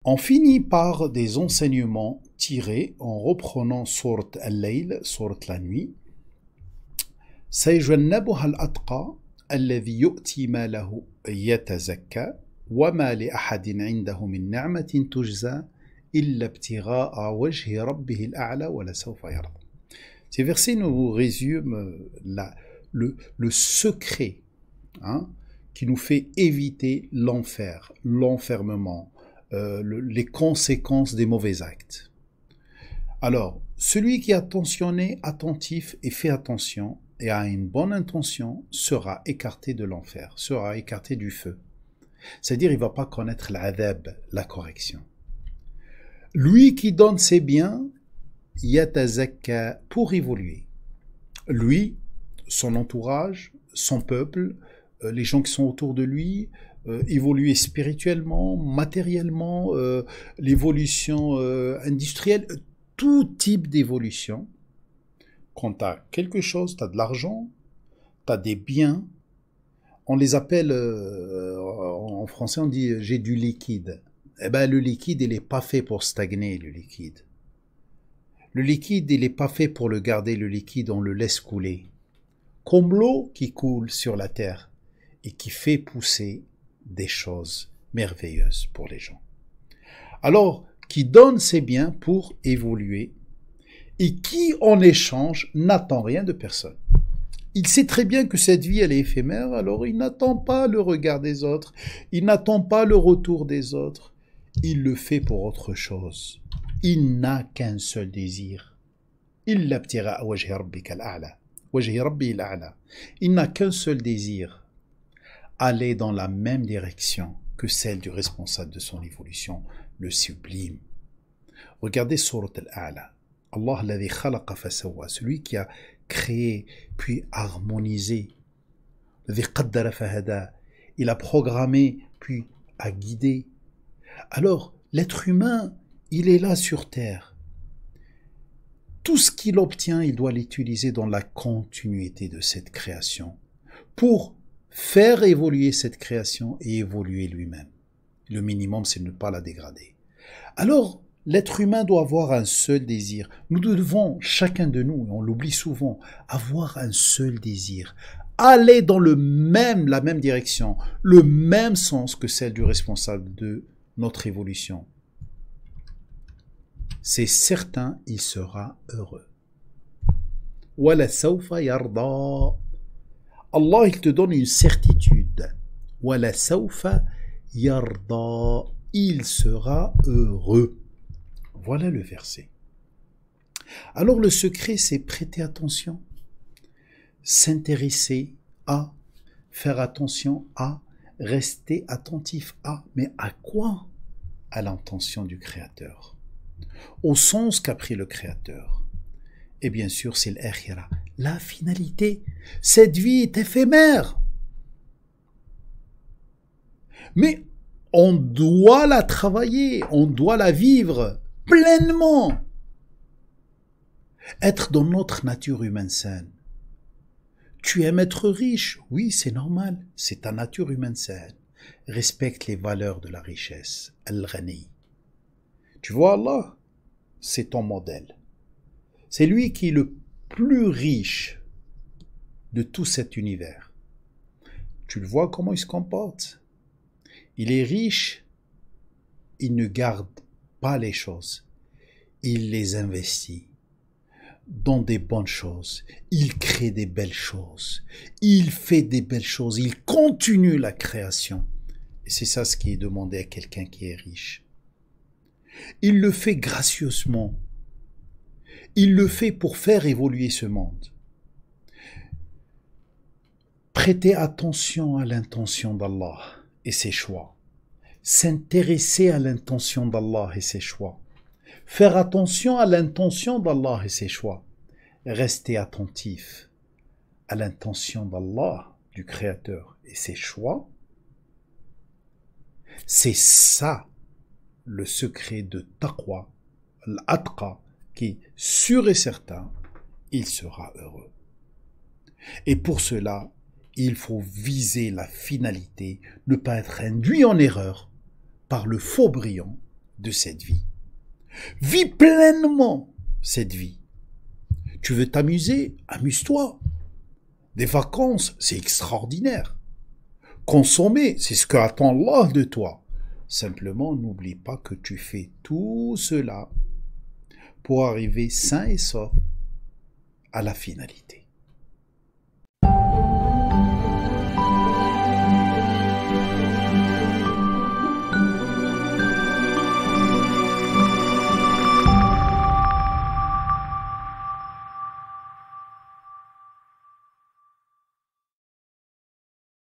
On finit par des enseignements tirés en reprenant sourate Al-Layl, sourate la nuit. سيجنبها الأتقى الذي يؤتي ماله يتزكى وما لأحد عنده من نعمة تجزى إلا ابتغاء وجه ربه الأعلى ولسوف يرضى. Ces versets nous résument le secret qui nous fait éviter l'enfer, l'enfermement, les conséquences des mauvais actes. Alors, celui qui est attentionné, attentif et fait attention et a une bonne intention sera écarté de l'enfer, sera écarté du feu. C'est-à-dire il ne va pas connaître l'adab, la correction. Lui qui donne ses biens, yatazakka, pour évoluer. Lui, son entourage, son peuple, les gens qui sont autour de lui, évoluer spirituellement, matériellement, l'évolution industrielle, tout type d'évolution. Quand tu as quelque chose, tu as de l'argent, tu as des biens, on les appelle, en français on dit j'ai du liquide. Eh bien le liquide il n'est pas fait pour stagner, le liquide. Le liquide il n'est pas fait pour le garder, le liquide on le laisse couler. Comme l'eau qui coule sur la terre et qui fait pousser des choses merveilleuses pour les gens. Alors, qui donne ses biens pour évoluer et qui, en échange, n'attend rien de personne. Il sait très bien que cette vie, elle est éphémère, alors il n'attend pas le regard des autres, il n'attend pas le retour des autres, il le fait pour autre chose. Il n'a qu'un seul désir. Il n'a qu'un seul désir, aller dans la même direction que celle du responsable de son évolution, le sublime. Regardez Sourate Al-A'la. Allah alladhi khalaqa fasawwa, celui qui a créé puis harmonisé. Alladhi qaddara fahada, il a programmé puis a guidé. Alors, l'être humain, il est là sur terre. Tout ce qu'il obtient, il doit l'utiliser dans la continuité de cette création pour faire évoluer cette création et évoluer lui-même. Le minimum, c'est de ne pas la dégrader. Alors, l'être humain doit avoir un seul désir. Nous devons, chacun de nous, et on l'oublie souvent, avoir un seul désir. Aller dans la même direction, le même sens que celle du responsable de notre évolution. C'est certain, il sera heureux. Wala sawfa yarda. Allah, il te donne une certitude. Wala sawfa yarda. Il sera heureux. Voilà le verset. Alors le secret, c'est prêter attention, s'intéresser à, faire attention à, rester attentif à. Mais à quoi? À l'intention du Créateur, au sens qu'a pris le Créateur. Et bien sûr, c'est l'akhira, la finalité. Cette vie est éphémère. Mais on doit la travailler, on doit la vivre pleinement. Être dans notre nature humaine saine. Tu aimes être riche? Oui, c'est normal. C'est ta nature humaine saine. Respecte les valeurs de la richesse. Al-Ghani. Tu vois, Allah, c'est ton modèle. C'est lui qui est le plus riche de tout cet univers. Tu le vois comment il se comporte? Il est riche, il ne garde pas les choses. Il les investit dans des bonnes choses. Il crée des belles choses. Il fait des belles choses. Il continue la création. Et c'est ça ce qui est demandé à quelqu'un qui est riche. Il le fait gracieusement. Il le fait pour faire évoluer ce monde. Prêtez attention à l'intention d'Allah et ses choix. S'intéresser à l'intention d'Allah et ses choix. Faire attention à l'intention d'Allah et ses choix. Rester attentif à l'intention d'Allah, du Créateur et ses choix. C'est ça le secret de taqwa, l'atqa, qui est sûr et certain, il sera heureux. Et pour cela, il faut viser la finalité, ne pas être induit en erreur par le faux brillant de cette vie. Vis pleinement cette vie. Tu veux t'amuser? Amuse-toi. Des vacances, c'est extraordinaire. Consommer, c'est ce qu'attend Allah de toi. Simplement, n'oublie pas que tu fais tout cela pour arriver sain et sauf à la finalité.